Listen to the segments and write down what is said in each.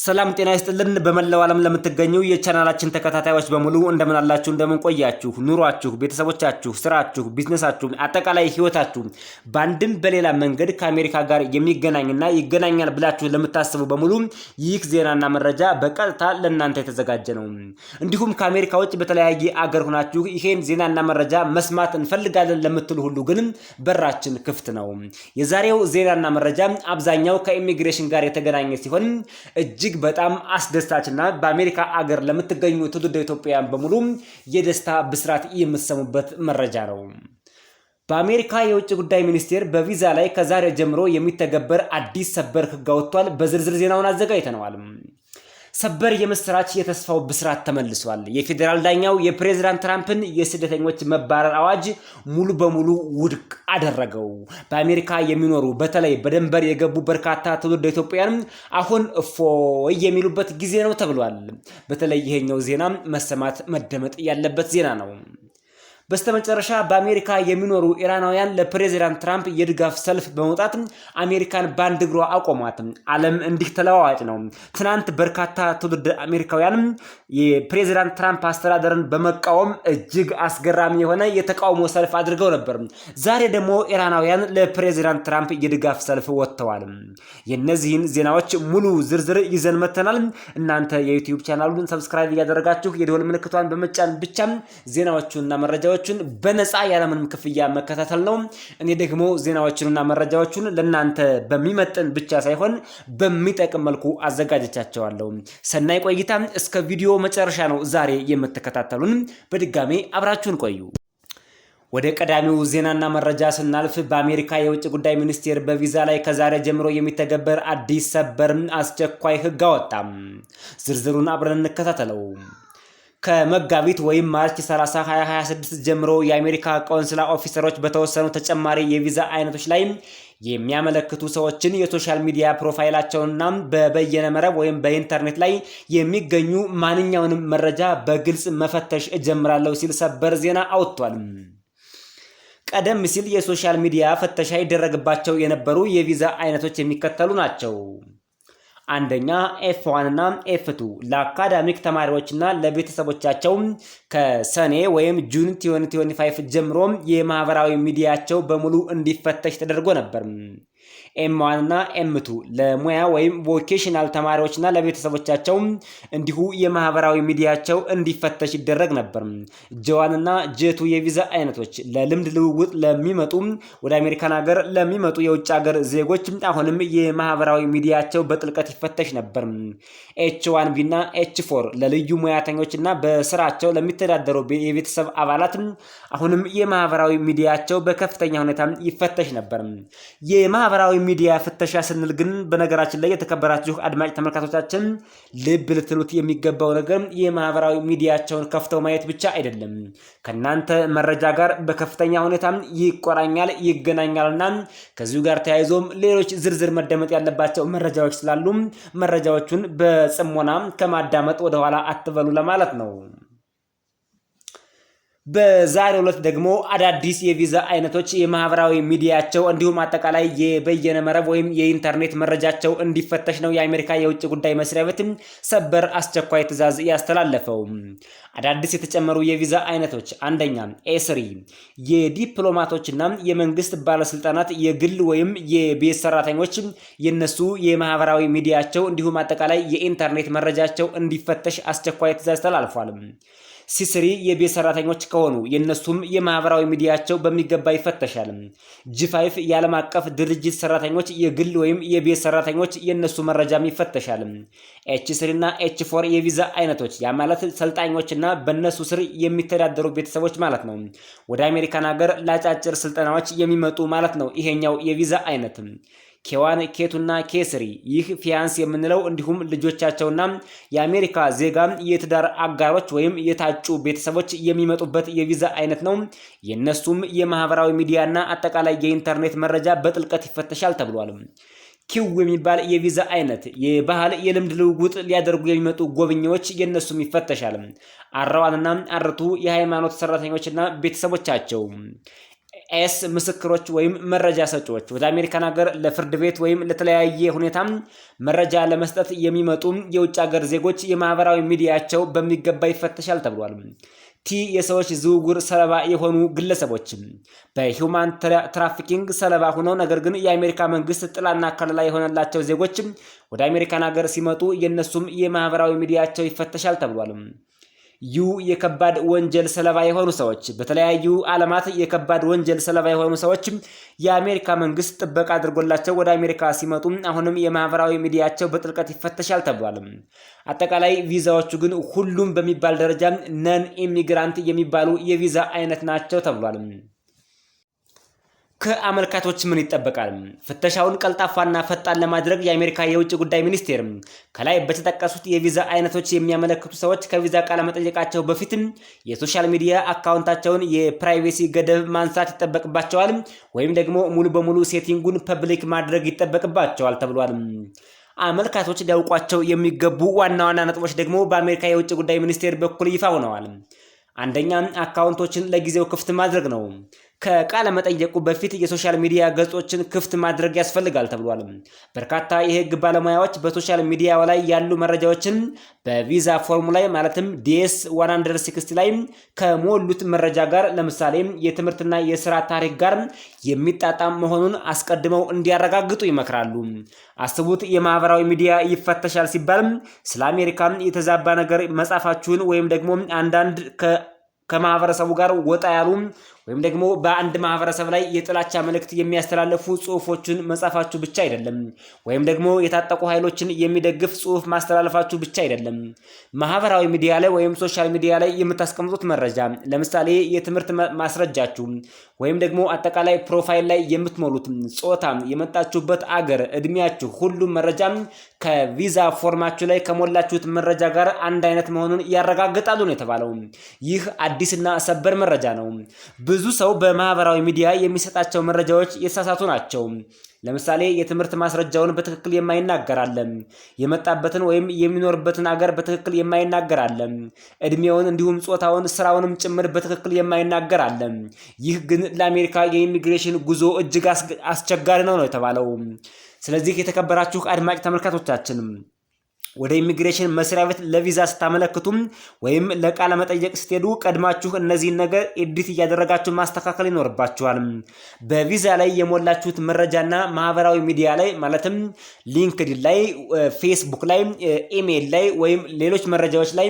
ሰላም ጤና ይስጥልን በመላው ዓለም ለምትገኙ የቻናላችን ተከታታዮች በሙሉ እንደምን አላችሁ እንደምን ቆያችሁ ኑሯችሁ ቤተሰቦቻችሁ ስራችሁ ቢዝነሳችሁ አጠቃላይ ህይወታችሁ ባንድም በሌላ መንገድ ከአሜሪካ ጋር የሚገናኝና ይገናኛል ብላችሁ ለምታስቡ በሙሉ ይህ ዜናና መረጃ በቀጥታ ለእናንተ የተዘጋጀ ነው። እንዲሁም ከአሜሪካ ውጭ በተለያየ አገር ሆናችሁ ይሄን ዜናና መረጃ መስማት እንፈልጋለን ለምትሉ ሁሉ ግን በራችን ክፍት ነው። የዛሬው ዜናና መረጃ አብዛኛው ከኢሚግሬሽን ጋር የተገናኘ ሲሆን እጅግ በጣም አስደሳችና በአሜሪካ አገር ለምትገኙ ትውልደ ኢትዮጵያውያን በሙሉ የደስታ ብስራት የምትሰሙበት መረጃ ነው። በአሜሪካ የውጭ ጉዳይ ሚኒስቴር በቪዛ ላይ ከዛሬ ጀምሮ የሚተገበር አዲስ ሰበር ህግ አውጥቷል። በዝርዝር ዜናውን አዘጋጅተነዋል። ሰበር የምስራች የተስፋው ብስራት ተመልሷል። የፌደራል ዳኛው የፕሬዝዳንት ትራምፕን የስደተኞች መባረር አዋጅ ሙሉ በሙሉ ውድቅ አደረገው። በአሜሪካ የሚኖሩ በተለይ በደንበር የገቡ በርካታ ትውልደ ኢትዮጵያውያን አሁን እፎይ የሚሉበት ጊዜ ነው ተብሏል። በተለይ ይሄኛው ዜና መሰማት መደመጥ ያለበት ዜና ነው። በስተመጨረሻ በአሜሪካ የሚኖሩ ኢራናውያን ለፕሬዝዳንት ትራምፕ የድጋፍ ሰልፍ በመውጣት አሜሪካን ባንድ እግሯ አቆሟት። ዓለም እንዲህ ተለዋዋጭ ነው። ትናንት በርካታ ትውልደ አሜሪካውያን የፕሬዝዳንት ትራምፕ አስተዳደርን በመቃወም እጅግ አስገራሚ የሆነ የተቃውሞ ሰልፍ አድርገው ነበር። ዛሬ ደግሞ ኢራናውያን ለፕሬዝዳንት ትራምፕ የድጋፍ ሰልፍ ወጥተዋል። የነዚህን ዜናዎች ሙሉ ዝርዝር ይዘን መተናል። እናንተ የዩቲዩብ ቻናሉን ሰብስክራይብ እያደረጋችሁ የደወል ምልክቷን በመጫን ብቻ ዜናዎቹንና መረጃዎቹን በነፃ ያለምንም ክፍያ መከታተል ነው። እኔ ደግሞ ዜናዎቹንና መረጃዎቹን ለናንተ በሚመጥን ብቻ ሳይሆን በሚጠቅም መልኩ አዘጋጅቻቸዋለሁ። ሰናይ ቆይታ። እስከ ቪዲዮ መጨረሻ ነው ዛሬ የምትከታተሉን። በድጋሜ አብራችሁን ቆዩ። ወደ ቀዳሚው ዜናና መረጃ ስናልፍ በአሜሪካ የውጭ ጉዳይ ሚኒስቴር በቪዛ ላይ ከዛሬ ጀምሮ የሚተገበር አዲስ ሰበር አስቸኳይ ህግ አወጣ። ዝርዝሩን አብረን እንከታተለው። ከመጋቢት ወይም ማርች 30 2026 ጀምሮ የአሜሪካ ቆንስላ ኦፊሰሮች በተወሰኑ ተጨማሪ የቪዛ አይነቶች ላይ የሚያመለክቱ ሰዎችን የሶሻል ሚዲያ ፕሮፋይላቸውንና በበየነ መረብ ወይም በኢንተርኔት ላይ የሚገኙ ማንኛውንም መረጃ በግልጽ መፈተሽ እጀምራለሁ ሲል ሰበር ዜና አውጥቷል። ቀደም ሲል የሶሻል ሚዲያ ፍተሻ ይደረግባቸው የነበሩ የቪዛ አይነቶች የሚከተሉ ናቸው። አንደኛ F1 እና F2 ለአካዳሚክ ተማሪዎችና ለቤተሰቦቻቸው ከሰኔ ወይም ጁን 2025 ጀምሮ የማህበራዊ ሚዲያቸው በሙሉ እንዲፈተሽ ተደርጎ ነበር። M1 እና M2 ለሙያ ወይም ቮኬሽናል ተማሪዎችና ለቤተሰቦቻቸው እንዲሁ የማህበራዊ ሚዲያቸው እንዲፈተሽ ይደረግ ነበር። J1 እና J2 የቪዛ አይነቶች ለልምድ ልውውጥ ለሚመጡ ወደ አሜሪካን ሀገር ለሚመጡ የውጭ ሀገር ዜጎች አሁንም የማህበራዊ ሚዲያቸው በጥልቀት ይፈተሽ ነበር። H1B እና H4 ለልዩ ሙያተኞችና በስራቸው ለሚተዳደሩ የቤተሰብ አባላት አሁንም የማህበራዊ ሚዲያቸው በከፍተኛ ሁኔታ ይፈተሽ ነበር። የማህበራዊ ሚዲያ ፍተሻ ስንል ግን በነገራችን ላይ የተከበራችሁ አድማጭ ተመልካቾቻችን ልብ ልትሉት የሚገባው ነገር የማህበራዊ ሚዲያቸውን ከፍተው ማየት ብቻ አይደለም። ከናንተ መረጃ ጋር በከፍተኛ ሁኔታ ይቆራኛል ይገናኛልና ከዚሁ ጋር ተያይዞም ሌሎች ዝርዝር መደመጥ ያለባቸው መረጃዎች ስላሉ መረጃዎቹን በጽሞና ከማዳመጥ ወደ ኋላ አትበሉ ለማለት ነው። በዛሬው ዕለት ደግሞ አዳዲስ የቪዛ አይነቶች የማህበራዊ ሚዲያቸው እንዲሁም አጠቃላይ የበየነ መረብ ወይም የኢንተርኔት መረጃቸው እንዲፈተሽ ነው የአሜሪካ የውጭ ጉዳይ መስሪያ ቤት ሰበር አስቸኳይ ትዕዛዝ ያስተላለፈው። አዳዲስ የተጨመሩ የቪዛ አይነቶች አንደኛ A3 የዲፕሎማቶችና የመንግስት ባለስልጣናት የግል ወይም የቤት ሰራተኞች የነሱ የማህበራዊ ሚዲያቸው እንዲሁም አጠቃላይ የኢንተርኔት መረጃቸው እንዲፈተሽ አስቸኳይ ትዕዛዝ ተላልፏል። C3 የቤት ሰራተኞች ከሆኑ የነሱም የማህበራዊ ሚዲያቸው በሚገባ ይፈተሻል። G5 የዓለም አቀፍ ድርጅት ሰራተኞች የግል ወይም የቤት ሰራተኞች የነሱ መረጃም ይፈተሻል። H3 እና H4 የቪዛ አይነቶች ያ ማለት ሰልጣኞችና በነሱ ስር የሚተዳደሩ ቤተሰቦች ማለት ነው። ወደ አሜሪካን ሀገር ለአጫጭር ስልጠናዎች የሚመጡ ማለት ነው። ይሄኛው የቪዛ አይነት K1 K2 እና K3 ይህ ፊያንስ የምንለው እንዲሁም ልጆቻቸውና የአሜሪካ ዜጋ የትዳር አጋሮች ወይም የታጩ ቤተሰቦች የሚመጡበት የቪዛ አይነት ነው። የነሱም የማህበራዊ ሚዲያና አጠቃላይ የኢንተርኔት መረጃ በጥልቀት ይፈተሻል ተብሏል። ኪው የሚባል የቪዛ አይነት የባህል የልምድ ልውውጥ ሊያደርጉ የሚመጡ ጎብኚዎች የነሱም ይፈተሻል። R1 እና R2 የሃይማኖት ሰራተኞችና ቤተሰቦቻቸው ኤስ ምስክሮች ወይም መረጃ ሰጪዎች ወደ አሜሪካን ሀገር ለፍርድ ቤት ወይም ለተለያየ ሁኔታ መረጃ ለመስጠት የሚመጡ የውጭ ሀገር ዜጎች የማህበራዊ ሚዲያቸው በሚገባ ይፈተሻል ተብሏል። ቲ የሰዎች ዝውውር ሰለባ የሆኑ ግለሰቦች በሂውማን ትራፊኪንግ ሰለባ ሆነው ነገር ግን የአሜሪካ መንግስት ጥላና ከለላ የሆነላቸው ዜጎች ወደ አሜሪካን ሀገር ሲመጡ የነሱም የማህበራዊ ሚዲያቸው ይፈተሻል ተብሏል። ዩ የከባድ ወንጀል ሰለባ የሆኑ ሰዎች በተለያዩ ዓለማት የከባድ ወንጀል ሰለባ የሆኑ ሰዎች የአሜሪካ መንግስት ጥበቃ አድርጎላቸው ወደ አሜሪካ ሲመጡ አሁንም የማህበራዊ ሚዲያቸው በጥልቀት ይፈተሻል ተብሏል። አጠቃላይ ቪዛዎቹ ግን ሁሉም በሚባል ደረጃ ነን ኢሚግራንት የሚባሉ የቪዛ አይነት ናቸው ተብሏል። ከአመልካቾች ምን ይጠበቃል? ፍተሻውን ቀልጣፋና ፈጣን ለማድረግ የአሜሪካ የውጭ ጉዳይ ሚኒስቴር ከላይ በተጠቀሱት የቪዛ አይነቶች የሚያመለክቱ ሰዎች ከቪዛ ቃለ መጠየቃቸው በፊት የሶሻል ሚዲያ አካውንታቸውን የፕራይቬሲ ገደብ ማንሳት ይጠበቅባቸዋል ወይም ደግሞ ሙሉ በሙሉ ሴቲንጉን ፐብሊክ ማድረግ ይጠበቅባቸዋል ተብሏል። አመልካቾች ሊያውቋቸው የሚገቡ ዋና ዋና ነጥቦች ደግሞ በአሜሪካ የውጭ ጉዳይ ሚኒስቴር በኩል ይፋ ሆነዋል። አንደኛ አካውንቶችን ለጊዜው ክፍት ማድረግ ነው። ከቃለ መጠየቁ በፊት የሶሻል ሚዲያ ገጾችን ክፍት ማድረግ ያስፈልጋል ተብሏል። በርካታ የህግ ባለሙያዎች በሶሻል ሚዲያ ላይ ያሉ መረጃዎችን በቪዛ ፎርሙ ላይ ማለትም ዲኤስ 160 ላይ ከሞሉት መረጃ ጋር ለምሳሌ የትምህርትና የስራ ታሪክ ጋር የሚጣጣም መሆኑን አስቀድመው እንዲያረጋግጡ ይመክራሉ። አስቡት፣ የማህበራዊ ሚዲያ ይፈተሻል ሲባል ስለ አሜሪካ የተዛባ ነገር መጻፋችሁን ወይም ደግሞ አንዳንድ ከማህበረሰቡ ጋር ወጣ ያሉ ወይም ደግሞ በአንድ ማህበረሰብ ላይ የጥላቻ መልእክት የሚያስተላልፉ ጽሁፎችን መጻፋችሁ ብቻ አይደለም፣ ወይም ደግሞ የታጠቁ ኃይሎችን የሚደግፍ ጽሁፍ ማስተላለፋችሁ ብቻ አይደለም። ማህበራዊ ሚዲያ ላይ ወይም ሶሻል ሚዲያ ላይ የምታስቀምጡት መረጃ ለምሳሌ የትምህርት ማስረጃችሁ ወይም ደግሞ አጠቃላይ ፕሮፋይል ላይ የምትሞሉት ጾታ፣ የመጣችሁበት አገር፣ እድሜያችሁ፣ ሁሉም መረጃ ከቪዛ ፎርማችሁ ላይ ከሞላችሁት መረጃ ጋር አንድ አይነት መሆኑን ያረጋግጣሉ ነው የተባለው። ይህ አዲስና ሰበር መረጃ ነው። ብዙ ሰው በማህበራዊ ሚዲያ የሚሰጣቸው መረጃዎች የተሳሳቱ ናቸው። ለምሳሌ የትምህርት ማስረጃውን በትክክል የማይናገር አለ። የመጣበትን ወይም የሚኖርበትን አገር በትክክል የማይናገር አለ። እድሜውን እንዲሁም ጾታውን፣ ስራውንም ጭምር በትክክል የማይናገር አለ። ይህ ግን ለአሜሪካ የኢሚግሬሽን ጉዞ እጅግ አስቸጋሪ ነው የተባለው። ስለዚህ የተከበራችሁ አድማጭ ተመልካቾቻችን ወደ ኢሚግሬሽን መስሪያ ቤት ለቪዛ ስታመለክቱም ወይም ለቃለ መጠየቅ ስትሄዱ ቀድማችሁ እነዚህን ነገር ኤዲት እያደረጋችሁ ማስተካከል ይኖርባችኋል። በቪዛ ላይ የሞላችሁት መረጃና ማህበራዊ ሚዲያ ላይ ማለትም ሊንክድን ላይ፣ ፌስቡክ ላይ፣ ኢሜይል ላይ ወይም ሌሎች መረጃዎች ላይ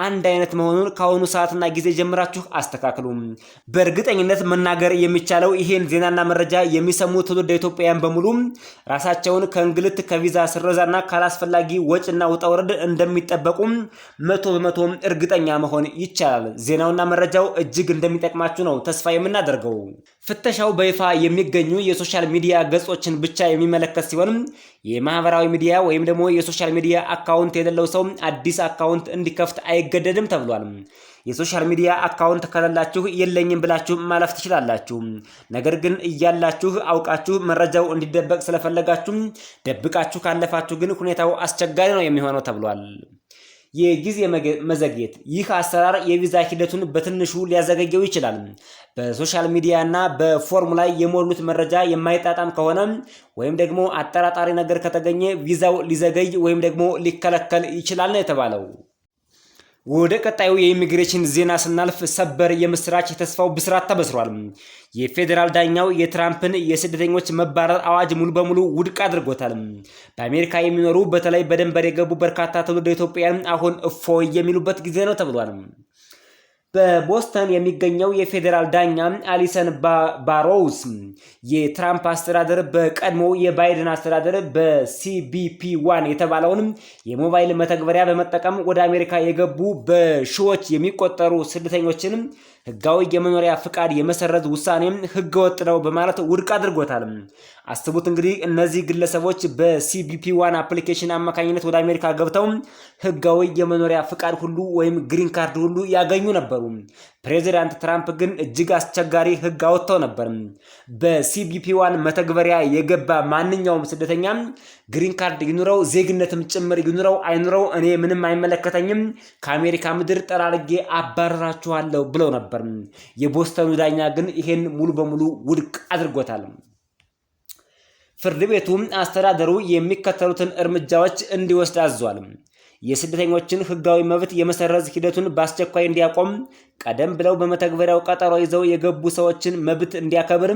አንድ አይነት መሆኑን ከአሁኑ ሰዓትና ጊዜ ጀምራችሁ አስተካክሉ። በእርግጠኝነት መናገር የሚቻለው ይሄን ዜናና መረጃ የሚሰሙ ትውልደ ኢትዮጵያውያን በሙሉ ራሳቸውን ከእንግልት፣ ከቪዛ ስረዛና ካላስፈላጊ ወጭና ውጣ ውረድ እንደሚጠበቁ 100% እርግጠኛ መሆን ይቻላል። ዜናውና መረጃው እጅግ እንደሚጠቅማችሁ ነው ተስፋ የምናደርገው። ፍተሻው በይፋ የሚገኙ የሶሻል ሚዲያ ገጾችን ብቻ የሚመለከት ሲሆን የማህበራዊ ሚዲያ ወይም ደግሞ የሶሻል ሚዲያ አካውንት የሌለው ሰው አዲስ አካውንት እንዲከፍት አይገደድም ተብሏል። የሶሻል ሚዲያ አካውንት ከሌላችሁ የለኝም ብላችሁ ማለፍ ትችላላችሁ። ነገር ግን እያላችሁ አውቃችሁ መረጃው እንዲደበቅ ስለፈለጋችሁ ደብቃችሁ ካለፋችሁ ግን ሁኔታው አስቸጋሪ ነው የሚሆነው ተብሏል። የጊዜ መዘግየት፣ ይህ አሰራር የቪዛ ሂደቱን በትንሹ ሊያዘገየው ይችላል። በሶሻል ሚዲያ እና በፎርሙ ላይ የሞሉት መረጃ የማይጣጣም ከሆነ ወይም ደግሞ አጠራጣሪ ነገር ከተገኘ ቪዛው ሊዘገይ ወይም ደግሞ ሊከለከል ይችላል ነው የተባለው። ወደ ቀጣዩ የኢሚግሬሽን ዜና ስናልፍ ሰበር የምስራች የተስፋው ብስራት ተበስሯል። የፌዴራል ዳኛው የትራምፕን የስደተኞች መባረር አዋጅ ሙሉ በሙሉ ውድቅ አድርጎታል። በአሜሪካ የሚኖሩ በተለይ በድንበር የገቡ በርካታ ትውልደ ኢትዮጵያውያን አሁን እፎይ የሚሉበት ጊዜ ነው ተብሏል። በቦስተን የሚገኘው የፌዴራል ዳኛ አሊሰን ባሮውስ የትራምፕ አስተዳደር በቀድሞ የባይደን አስተዳደር በCBP1 የተባለውን የሞባይል መተግበሪያ በመጠቀም ወደ አሜሪካ የገቡ በሺዎች የሚቆጠሩ ስደተኞችን ህጋዊ የመኖሪያ ፍቃድ የመሰረዝ ውሳኔም ህገወጥ ነው በማለት ውድቅ አድርጎታል። አስቡት እንግዲህ እነዚህ ግለሰቦች በCBP1 አፕሊኬሽን አማካኝነት ወደ አሜሪካ ገብተው ህጋዊ የመኖሪያ ፍቃድ ሁሉ ወይም ግሪን ካርድ ሁሉ ያገኙ ነበሩ። ነበሩ። ፕሬዚዳንት ትራምፕ ግን እጅግ አስቸጋሪ ህግ አወጥተው ነበር። በሲቢፒ1 መተግበሪያ የገባ ማንኛውም ስደተኛ ግሪን ካርድ ይኑረው ዜግነትም ጭምር ይኑረው አይኑረው እኔ ምንም አይመለከተኝም፣ ከአሜሪካ ምድር ጠራርጌ አባረራችኋለሁ ብለው ነበር። የቦስተኑ ዳኛ ግን ይሄን ሙሉ በሙሉ ውድቅ አድርጎታል። ፍርድ ቤቱ አስተዳደሩ የሚከተሉትን እርምጃዎች እንዲወስድ አዟል። የስደተኞችን ህጋዊ መብት የመሰረዝ ሂደቱን በአስቸኳይ እንዲያቆም፣ ቀደም ብለው በመተግበሪያው ቀጠሮ ይዘው የገቡ ሰዎችን መብት እንዲያከብር፣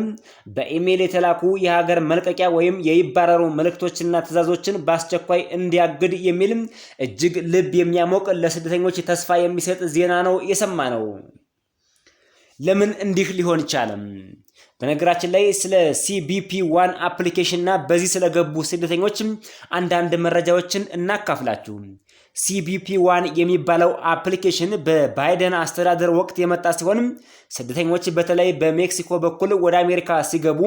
በኢሜይል የተላኩ የሀገር መልቀቂያ ወይም የይባረሩ መልእክቶችና ትዕዛዞችን በአስቸኳይ እንዲያግድ የሚል እጅግ ልብ የሚያሞቅ ለስደተኞች ተስፋ የሚሰጥ ዜና ነው የሰማነው። ለምን እንዲህ ሊሆን ቻለም? በነገራችን ላይ ስለ ሲቢፒ1 አፕሊኬሽን እና በዚህ ስለገቡ ስደተኞች አንዳንድ መረጃዎችን እናካፍላችሁ። ሲቢፒ1 የሚባለው አፕሊኬሽን በባይደን አስተዳደር ወቅት የመጣ ሲሆን ስደተኞች በተለይ በሜክሲኮ በኩል ወደ አሜሪካ ሲገቡ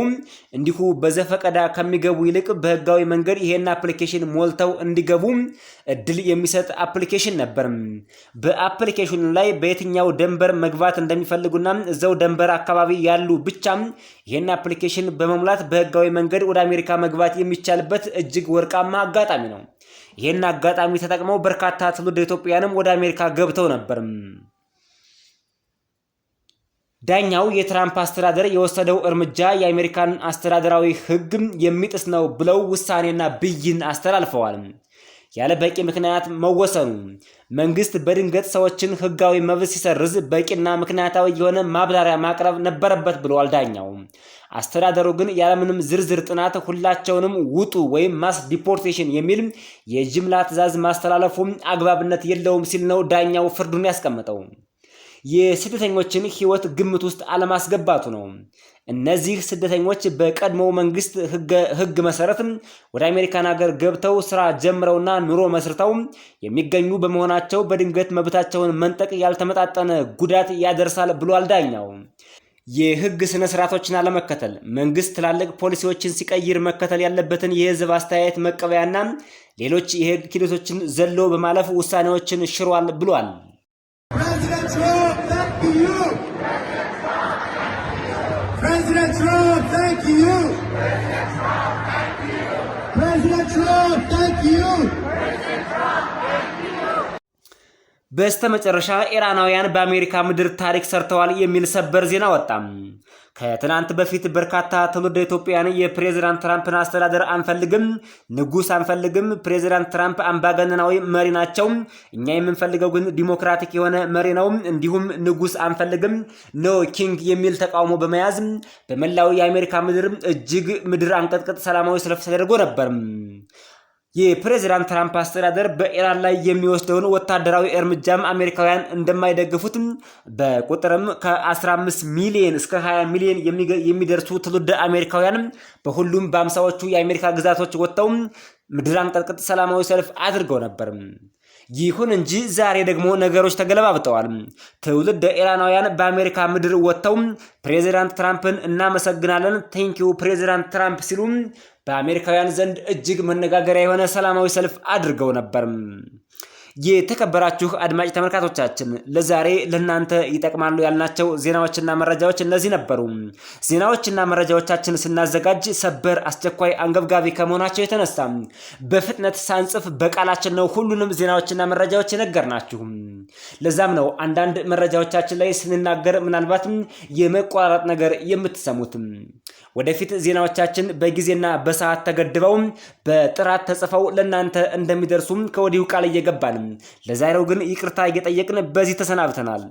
እንዲሁ በዘፈቀዳ ከሚገቡ ይልቅ በህጋዊ መንገድ ይሄን አፕሊኬሽን ሞልተው እንዲገቡ እድል የሚሰጥ አፕሊኬሽን ነበር። በአፕሊኬሽኑ ላይ በየትኛው ደንበር መግባት እንደሚፈልጉና እዛው ደንበር አካባቢ ያሉ ብቻ ይሄን አፕሊኬሽን በመሙላት በህጋዊ መንገድ ወደ አሜሪካ መግባት የሚቻልበት እጅግ ወርቃማ አጋጣሚ ነው። ይሄን አጋጣሚ ተጠቅመው በርካታ ትውልደ ኢትዮጵያውያንም ወደ አሜሪካ ገብተው ነበር። ዳኛው የትራምፕ አስተዳደር የወሰደው እርምጃ የአሜሪካን አስተዳደራዊ ህግ የሚጥስ ነው ብለው ውሳኔና ብይን አስተላልፈዋል። ያለ በቂ ምክንያት መወሰኑ መንግስት በድንገት ሰዎችን ህጋዊ መብት ሲሰርዝ በቂና ምክንያታዊ የሆነ ማብራሪያ ማቅረብ ነበረበት ብለዋል ዳኛው። አስተዳደሩ ግን ያለምንም ዝርዝር ጥናት ሁላቸውንም ውጡ ወይም ማስ ዲፖርቴሽን የሚል የጅምላ ትዕዛዝ ማስተላለፉ አግባብነት የለውም ሲል ነው ዳኛው ፍርዱን ያስቀመጠው። የስደተኞችን ህይወት ግምት ውስጥ አለማስገባቱ ነው። እነዚህ ስደተኞች በቀድሞው መንግስት ህግ መሰረት ወደ አሜሪካን ሀገር ገብተው ስራ ጀምረውና ኑሮ መስርተው የሚገኙ በመሆናቸው በድንገት መብታቸውን መንጠቅ ያልተመጣጠነ ጉዳት ያደርሳል ብሏል ዳኛው። የህግ ስነ ስርዓቶችን አለመከተል መንግስት ትላልቅ ፖሊሲዎችን ሲቀይር መከተል ያለበትን የህዝብ አስተያየት መቀበያና ሌሎች የህግ ሂደቶችን ዘሎ በማለፍ ውሳኔዎችን ሽሯል ብሏል። President Trump, thank you. President Trump, thank you. President Trump, thank you. President Trump, thank you. በስተመጨረሻ ኢራናውያን በአሜሪካ ምድር ታሪክ ሰርተዋል የሚል ሰበር ዜና ወጣ። ከትናንት በፊት በርካታ ትውልደ ኢትዮጵያውያን የፕሬዝዳንት ትራምፕን አስተዳደር አንፈልግም፣ ንጉስ አንፈልግም፣ ፕሬዝዳንት ትራምፕ አምባገነናዊ መሪ ናቸው፣ እኛ የምንፈልገው ግን ዲሞክራቲክ የሆነ መሪ ነው፣ እንዲሁም ንጉስ አንፈልግም፣ ኖ ኪንግ የሚል ተቃውሞ በመያዝ በመላው የአሜሪካ ምድር እጅግ ምድር አንቀጥቅጥ ሰላማዊ ሰልፍ ተደርጎ ነበር። የፕሬዝዳንት ትራምፕ አስተዳደር በኢራን ላይ የሚወስደውን ወታደራዊ እርምጃም አሜሪካውያን እንደማይደግፉት በቁጥርም ከ15 ሚሊዮን እስከ 20 ሚሊዮን የሚደርሱ ትውልደ አሜሪካውያን በሁሉም በአምሳዎቹ የአሜሪካ ግዛቶች ወጥተው ምድር አንቀጥቅጥ ሰላማዊ ሰልፍ አድርገው ነበር። ይሁን እንጂ ዛሬ ደግሞ ነገሮች ተገለባብጠዋል። ትውልደ ኢራናውያን በአሜሪካ ምድር ወጥተው ፕሬዝዳንት ትራምፕን እናመሰግናለን ቴንኪው ፕሬዝዳንት ትራምፕ ሲሉ በአሜሪካውያን ዘንድ እጅግ መነጋገሪያ የሆነ ሰላማዊ ሰልፍ አድርገው ነበር። የተከበራችሁ አድማጭ ተመልካቾቻችን ለዛሬ ለእናንተ ይጠቅማሉ ያልናቸው ዜናዎችና መረጃዎች እነዚህ ነበሩ። ዜናዎችና መረጃዎቻችን ስናዘጋጅ ሰበር፣ አስቸኳይ፣ አንገብጋቢ ከመሆናቸው የተነሳ በፍጥነት ሳንጽፍ በቃላችን ነው ሁሉንም ዜናዎችና መረጃዎች የነገርናችሁ። ለዛም ነው አንዳንድ መረጃዎቻችን ላይ ስንናገር ምናልባትም የመቆራረጥ ነገር የምትሰሙት። ወደፊት ዜናዎቻችን በጊዜና በሰዓት ተገድበው በጥራት ተጽፈው ለእናንተ እንደሚደርሱም ከወዲሁ ቃል እየገባን ለዛሬው ግን ይቅርታ እየጠየቅን በዚህ ተሰናብተናል።